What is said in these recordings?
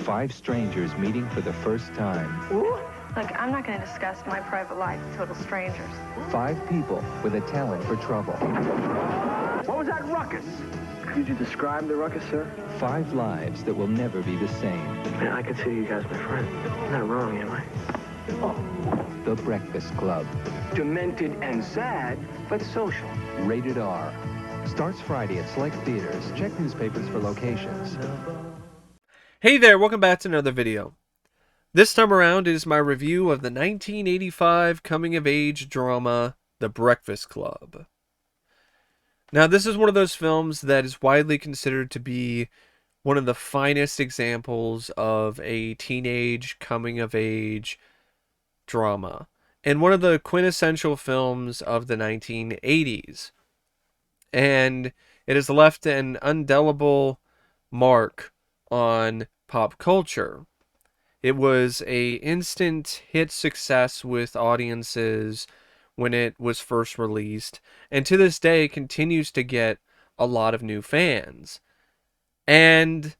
5 strangers meeting for the first time. Look, I'm not going to discuss my private life with total strangers. 5 people with a talent for trouble. What was that ruckus? Could you describe the ruckus, sir? 5 lives that will never be the same. Man, I consider you guys my friend. I'm not wrong, am I? The Breakfast Club. Demented and sad, but social. Rated R. Starts Friday at select theaters. Check newspapers for locations. Hey there, welcome back to another video. This time around is my review of the 1985 coming-of-age drama, The Breakfast Club. Now, this is one of those films that is widely considered to be one of the finest examples of a teenage coming-of-age drama, and one of the quintessential films of the 1980s. And it has left an indelible mark on pop culture. It was an instant hit success with audiences when it was first released, and to this day continues to get a lot of new fans. And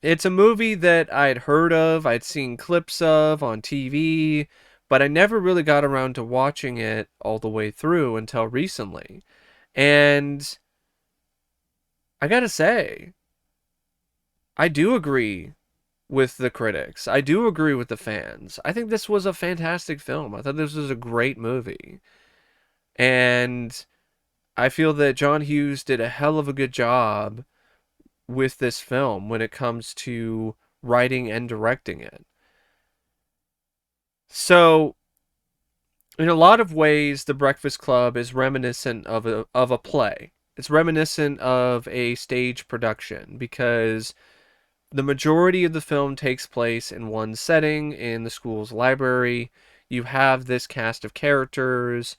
it's a movie that I'd heard of, I'd seen clips of on TV, but I never really got around to watching it all the way through until recently. And I gotta say, I do agree with the critics. I do agree with the fans. I think this was a fantastic film. I thought this was a great movie. And I feel that John Hughes did a hell of a good job with this film when it comes to writing and directing it. So, in a lot of ways, The Breakfast Club is reminiscent of a play. It's reminiscent of a stage production because the majority of the film takes place in one setting, in the school's library. You have this cast of characters,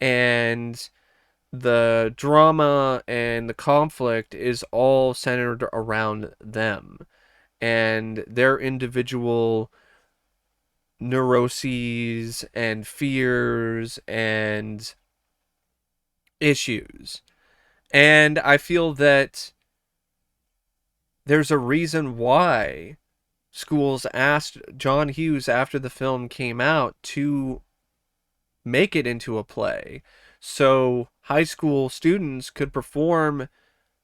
and the drama and the conflict is all centered around them and their individual neuroses and fears and issues. And I feel that there's a reason why schools asked John Hughes after the film came out to make it into a play, so high school students could perform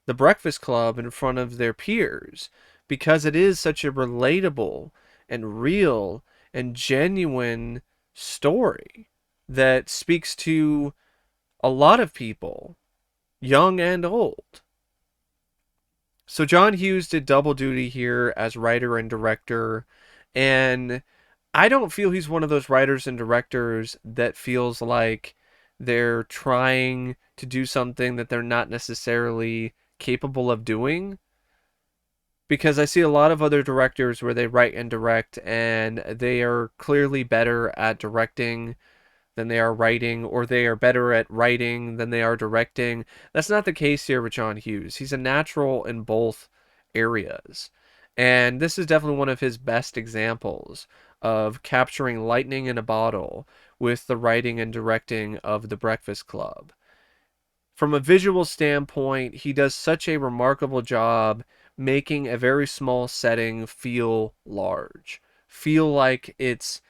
The Breakfast Club in front of their peers, because it is such a relatable and real and genuine story that speaks to a lot of people, young and old. So John Hughes did double duty here as writer and director, and I don't feel he's one of those writers and directors that feels like they're trying to do something that they're not necessarily capable of doing. Because I see a lot of other directors where they write and direct, and they are clearly better at directing than they are writing, or they are better at writing than they are directing. That's not the case here with John Hughes. He's a natural in both areas. And this is definitely one of his best examples of capturing lightning in a bottle with the writing and directing of The Breakfast Club. From a visual standpoint, he does such a remarkable job making a very small setting feel large. Feel like it's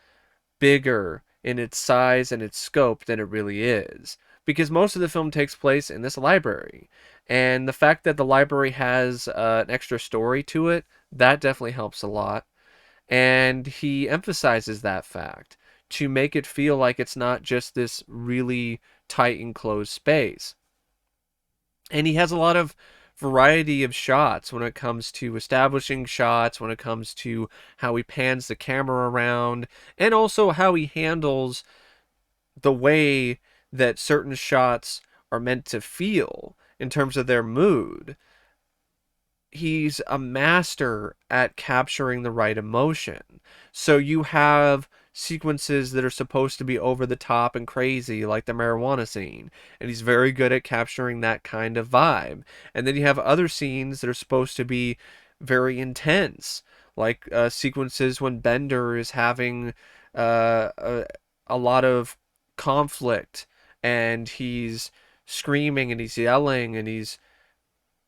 bigger in its size and its scope than it really is. Because most of the film takes place in this library. And the fact that the library has an extra story to it, that definitely helps a lot. And he emphasizes that fact to make it feel like it's not just this really tight enclosed space. And he has a lot of variety of shots when it comes to establishing shots, when it comes to how he pans the camera around, and also how he handles the way that certain shots are meant to feel in terms of their mood. He's a master at capturing the right emotion. So you have sequences that are supposed to be over the top and crazy, like the marijuana scene, and he's very good at capturing that kind of vibe. And then you have other scenes that are supposed to be very intense, like sequences when Bender is having a lot of conflict, and he's screaming and he's yelling and he's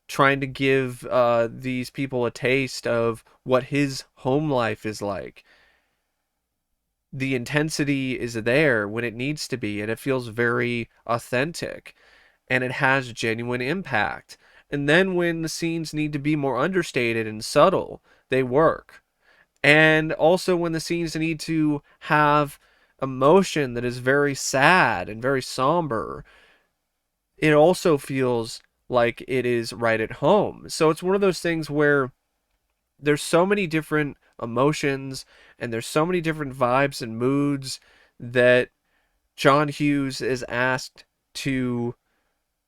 trying to give these people a taste of what his home life is like. The intensity is there when it needs to be, and it feels very authentic, and it has genuine impact. And then when the scenes need to be more understated and subtle, they work. And also when the scenes need to have emotion that is very sad and very somber, it also feels like it is right at home. So it's one of those things where there's so many different emotions and there's so many different vibes and moods that John Hughes is asked to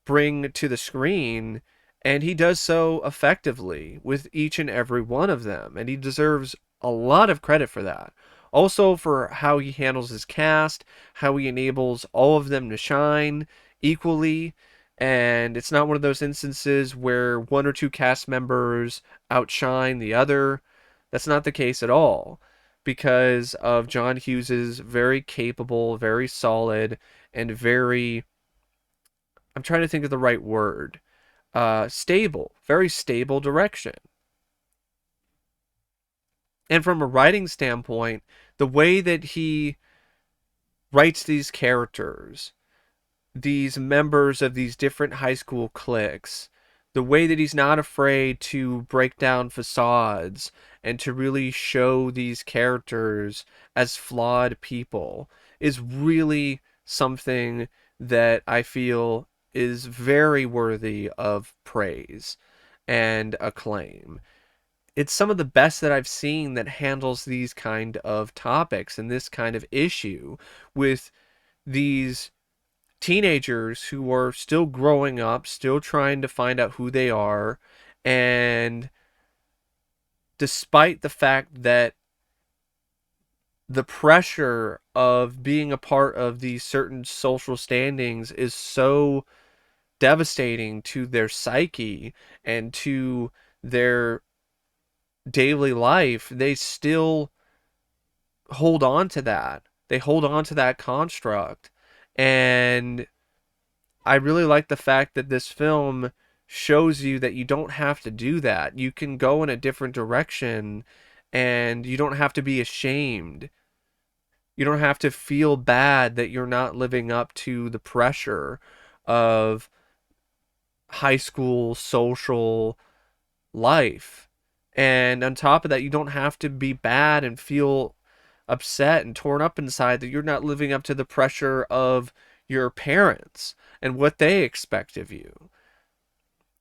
bring to the screen, and he does so effectively with each and every one of them, and he deserves a lot of credit for that. Also for how he handles his cast, how he enables all of them to shine equally, and it's not one of those instances where one or two cast members outshine the other. That's not the case at all, because of John Hughes's very capable, very solid, and very, I'm trying to think of the right word, stable, very stable direction. And from a writing standpoint, the way that he writes these characters, these members of these different high school cliques, the way that he's not afraid to break down facades and to really show these characters as flawed people is really something that I feel is very worthy of praise and acclaim. It's some of the best that I've seen that handles these kind of topics and this kind of issue with these teenagers who are still growing up, still trying to find out who they are, and despite the fact that the pressure of being a part of these certain social standings is so devastating to their psyche and to their daily life, they still hold on to that. They hold on to that construct. And I really like the fact that this film shows you that you don't have to do that. You can go in a different direction and you don't have to be ashamed. You don't have to feel bad that you're not living up to the pressure of high school social life. And on top of that, you don't have to be bad and feel upset and torn up inside that you're not living up to the pressure of your parents and what they expect of you.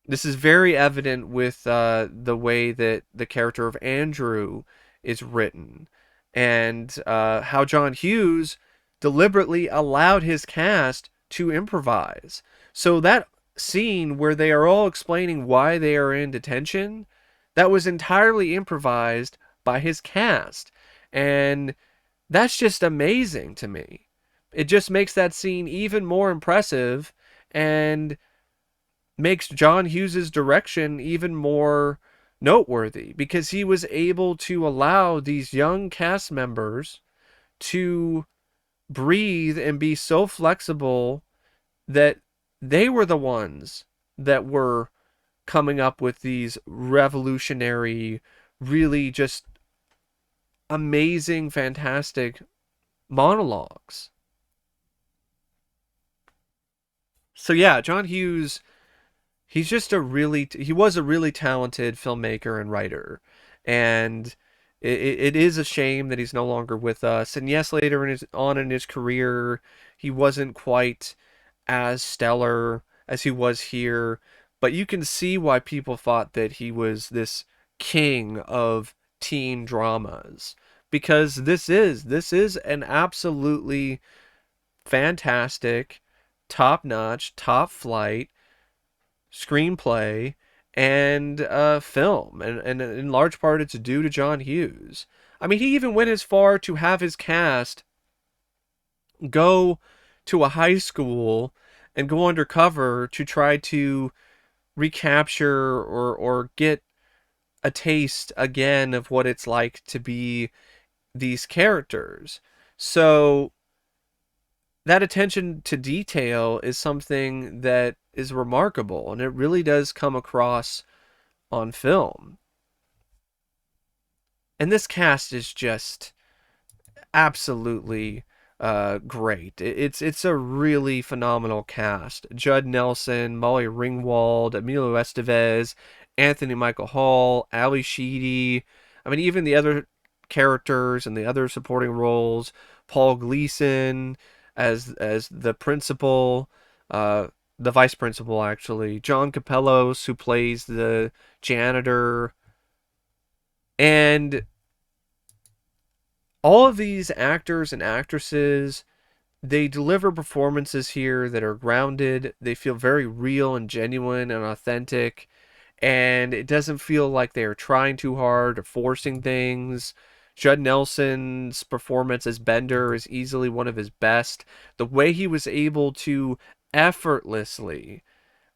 This is very evident with the way that the character of Andrew is written, and how John Hughes deliberately allowed his cast to improvise. So that scene where they are all explaining why they are in detention, that was entirely improvised by his cast. And that's just amazing to me. It just makes that scene even more impressive and makes John Hughes's direction even more noteworthy, because he was able to allow these young cast members to breathe and be so flexible that they were the ones that were coming up with these revolutionary, really just amazing, fantastic monologues. So yeah, John Hughes, he was a really talented filmmaker and writer. And it is a shame that he's no longer with us. And yes, later on in his career, he wasn't quite as stellar as he was here. But you can see why people thought that he was this king of teen dramas, because this is an absolutely fantastic, top-notch, top-flight screenplay and film, and in large part it's due to John Hughes. I mean, he even went as far to have his cast go to a high school and go undercover to try to recapture or get a taste again of what it's like to be these characters. So that attention to detail is something that is remarkable, and it really does come across on film. And this cast is just absolutely great. It's a really phenomenal cast. Judd Nelson, Molly Ringwald, Emilio Estevez, Anthony Michael Hall, Ali Sheedy. I mean, even the other characters and the other supporting roles. Paul Gleason as the principal, uh, the vice principal actually. John Kapelos, who plays the janitor, and all of these actors and actresses, they deliver performances here that are grounded. They feel very real and genuine and authentic. And it doesn't feel like they're trying too hard or forcing things. Judd Nelson's performance as Bender is easily one of his best. The way he was able to effortlessly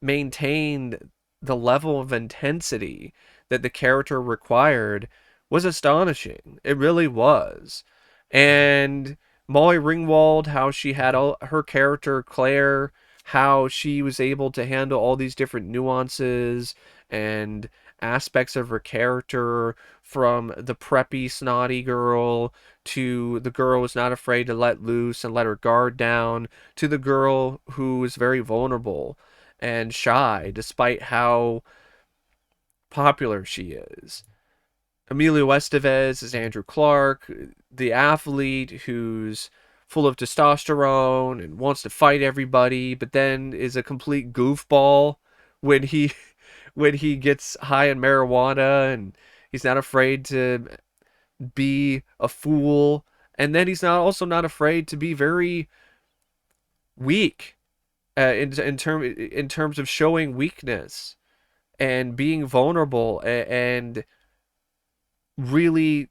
maintain the level of intensity that the character required was astonishing. It really was. And Molly Ringwald, how she had her character Claire, how she was able to handle all these different nuances and aspects of her character, from the preppy snotty girl to the girl who's not afraid to let loose and let her guard down, to the girl who is very vulnerable and shy despite how popular she is. Emilio Estevez is Andrew Clark, the athlete who's full of testosterone and wants to fight everybody, but then is a complete goofball when he when he gets high on marijuana, and he's not afraid to be a fool, and then he's not afraid to be very weak in terms of showing weakness and being vulnerable and really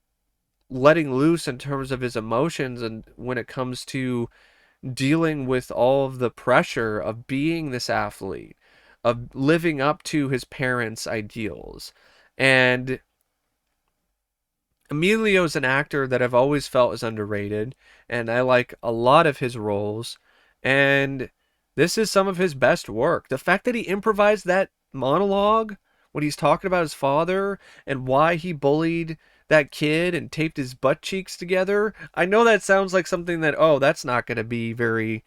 letting loose in terms of his emotions, and when it comes to dealing with all of the pressure of being this athlete, of living up to his parents' ideals. And Emilio's an actor that I've always felt is underrated, and I like a lot of his roles. And this is some of his best work. The fact that he improvised that monologue when he's talking about his father and why he bullied that kid and taped his butt cheeks together. I know that sounds like something that, oh, that's not going to be very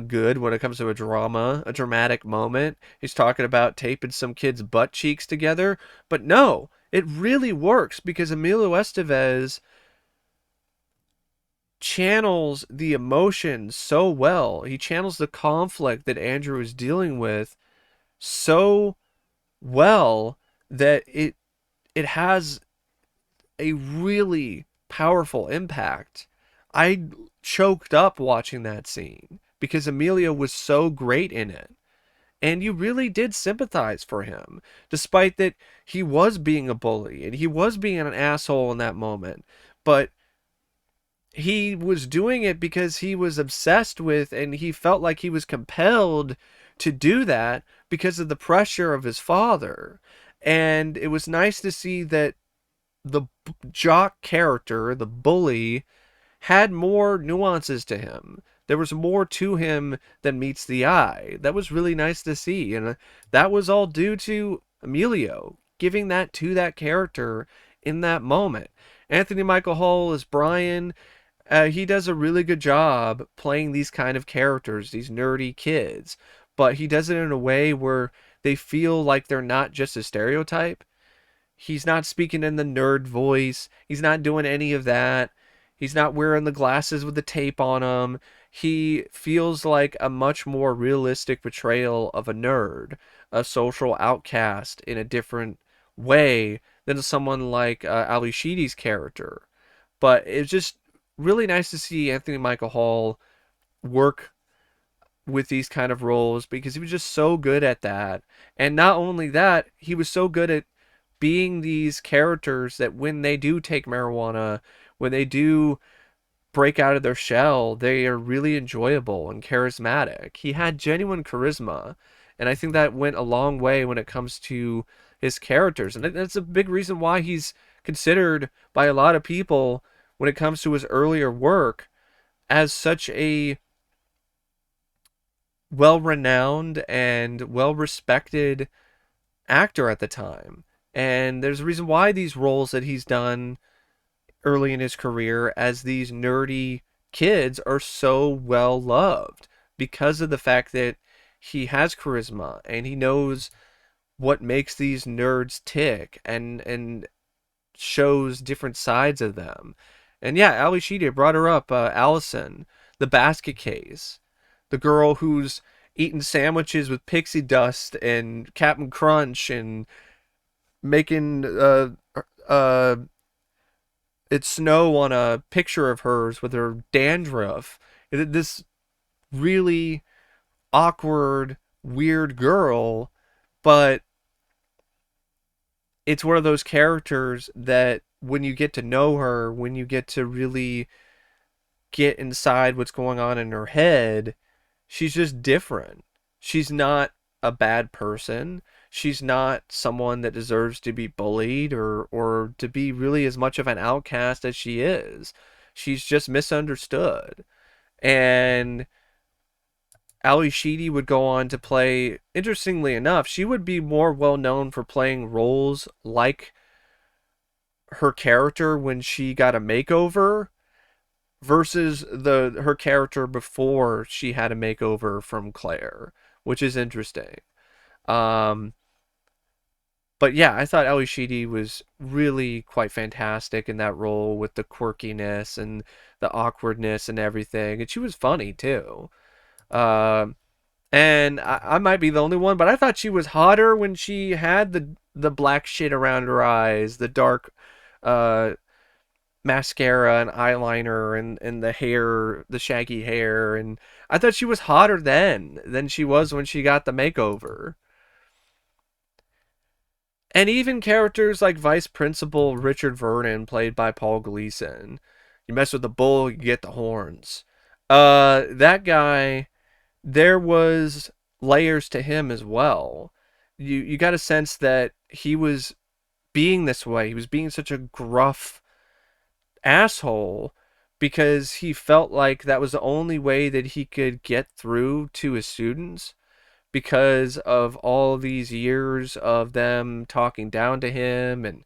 good when it comes to a dramatic moment. He's talking about taping some kid's butt cheeks together. But no, it really works because Emilio Estevez channels the emotions so well. He channels the conflict that Andrew is dealing with so well that it has a really powerful impact. I choked up watching that scene because Emilio was so great in it. And you really did sympathize for him, despite that he was being a bully and he was being an asshole in that moment. But he was doing it because he was obsessed with, and he felt like he was compelled to do that because of the pressure of his father. And it was nice to see that the jock character, the bully, had more nuances to him. There was more to him than meets the eye. That was really nice to see. And that was all due to Emilio giving that to that character in that moment. Anthony Michael Hall as Brian. He does a really good job playing these kind of characters, these nerdy kids. But he does it in a way where they feel like they're not just a stereotype. He's not speaking in the nerd voice. He's not doing any of that. He's not wearing the glasses with the tape on them. He feels like a much more realistic portrayal of a nerd, a social outcast in a different way than someone like Ali Sheedy's character. But it's just really nice to see Anthony Michael Hall work with these kind of roles because he was just so good at that. And not only that, he was so good at being these characters that when they do take marijuana, when they do break out of their shell, they are really enjoyable and charismatic. He had genuine charisma, and I think that went a long way when it comes to his characters. And that's a big reason why he's considered by a lot of people when it comes to his earlier work as such a well-renowned and well-respected actor at the time. And there's a reason why these roles that he's done early in his career as these nerdy kids are so well loved, because of the fact that he has charisma and he knows what makes these nerds tick, and shows different sides of them. And yeah, Ali Sheedy, brought her up, Allison, the basket case, the girl who's eating sandwiches with pixie dust and Captain Crunch and making uh it snow on a picture of hers with her dandruff. This really awkward, weird girl, but it's one of those characters that when you get to know her, when you get to really get inside what's going on in her head, she's just different. She's not a bad person. She's not someone that deserves to be bullied or to be really as much of an outcast as she is. She's just misunderstood. And Ali Sheedy would go on to play, interestingly enough, she would be more well known for playing roles like her character when she got a makeover versus her character before she had a makeover from Claire, which is interesting. Um, but yeah, I thought Ali Sheedy was really quite fantastic in that role with the quirkiness and the awkwardness and everything, and she was funny too. Um, and I might be the only one, but I thought she was hotter when she had the black shit around her eyes, the dark uh, mascara and eyeliner, and the hair, the shaggy hair, and I thought she was hotter then than she was when she got the makeover. And even characters like Vice Principal Richard Vernon, played by Paul Gleason. You mess with the bull, you get the horns. That guy, there was layers to him as well. You got a sense that he was being this way. He was being such a gruff asshole because he felt like that was the only way that he could get through to his students, because of all these years of them talking down to him, and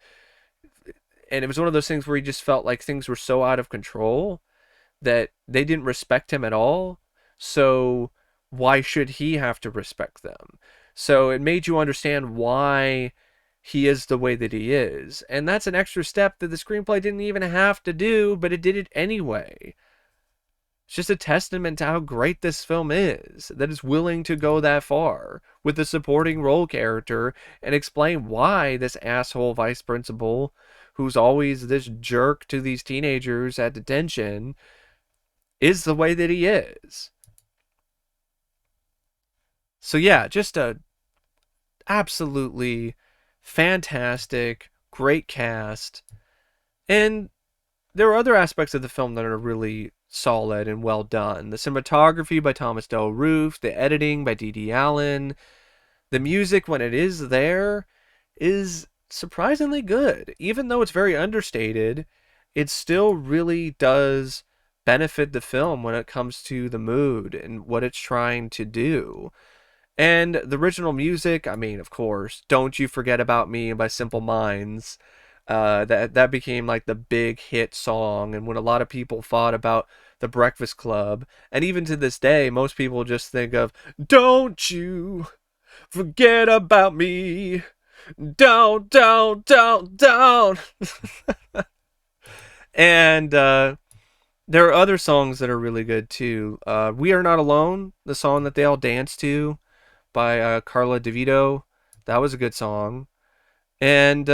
it was one of those things where he just felt like things were so out of control that they didn't respect him at all. So why should he have to respect them? So it made you understand why he is the way that he is. And that's an extra step that the screenplay didn't even have to do, but it did it anyway. It's just a testament to how great this film is, that it's willing to go that far with the supporting role character and explain why this asshole vice principal, who's always this jerk to these teenagers at detention, is the way that he is. So yeah, just a absolutely fantastic, great cast. And there are other aspects of the film that are really solid and well done. The cinematography by Thomas Del Roof, the editing by D.D. Allen, the music, when it is there, is surprisingly good. Even though it's very understated, it still really does benefit the film when it comes to the mood and what it's trying to do. And the original music, I mean, of course, Don't You Forget About Me by Simple Minds. That became like the big hit song, and when a lot of people thought about The Breakfast Club, and even to this day, most people just think of Don't You Forget About Me. Don't. And there are other songs that are really good too. We Are Not Alone, the song that they all dance to by Carla DeVito. That was a good song. And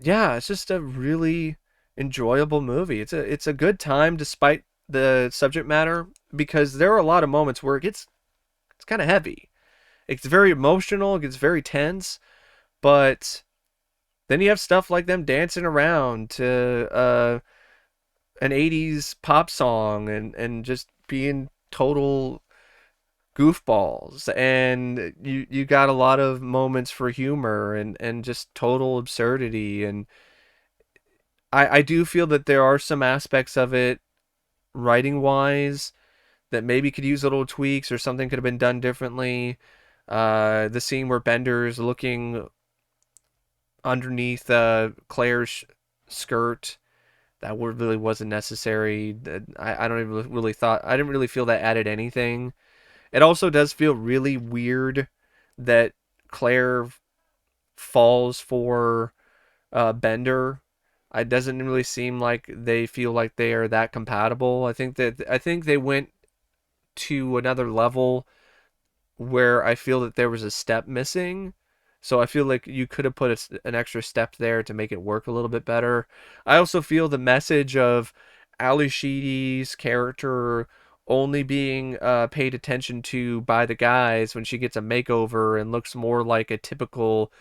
yeah, it's just a really enjoyable movie. It's a good time despite the subject matter, because there are a lot of moments where it's kind of heavy. It's very emotional, it gets very tense, but then you have stuff like them dancing around to an 80s pop song and just being total goofballs, and you got a lot of moments for humor and just total absurdity. And I do feel that there are some aspects of it, writing wise, that maybe could use little tweaks or something could have been done differently. The scene where Bender's looking underneath Claire's skirt, that really wasn't necessary. I don't even really thought, I didn't really feel that added anything. It also does feel really weird that Claire falls for Bender. It doesn't really seem like they feel like they are that compatible. I think they went to another level where I feel that there was a step missing. So I feel like you could have put an extra step there to make it work a little bit better. I also feel the message of Ali Sheedy's character only being paid attention to by the guys when she gets a makeover and looks more like a typical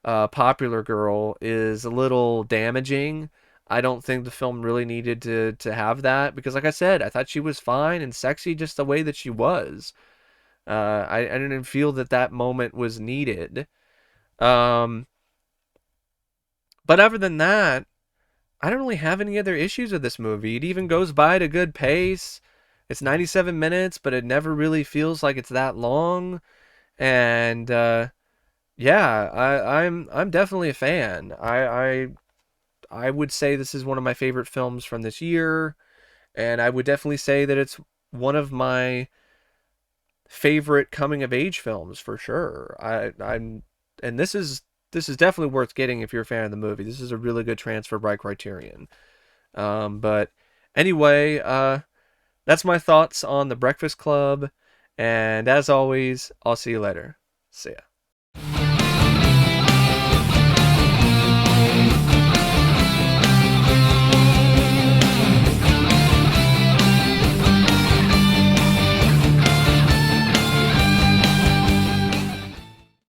popular girl is a little damaging. I don't think the film really needed to have that because, like I said, I thought she was fine and sexy just the way that she was. I didn't feel that moment was needed. Um, but other than that, I don't really have any other issues with this movie. It even goes by at a good pace. It's 97 minutes, but it never really feels like it's that long. And yeah, I'm definitely a fan. I would say this is one of my favorite films from this year, and I would definitely say that it's one of my favorite coming of age films for sure. And this is definitely worth getting if you're a fan of the movie. This is a really good transfer by Criterion. But anyway, that's my thoughts on The Breakfast Club, and as always, I'll see you later. See ya.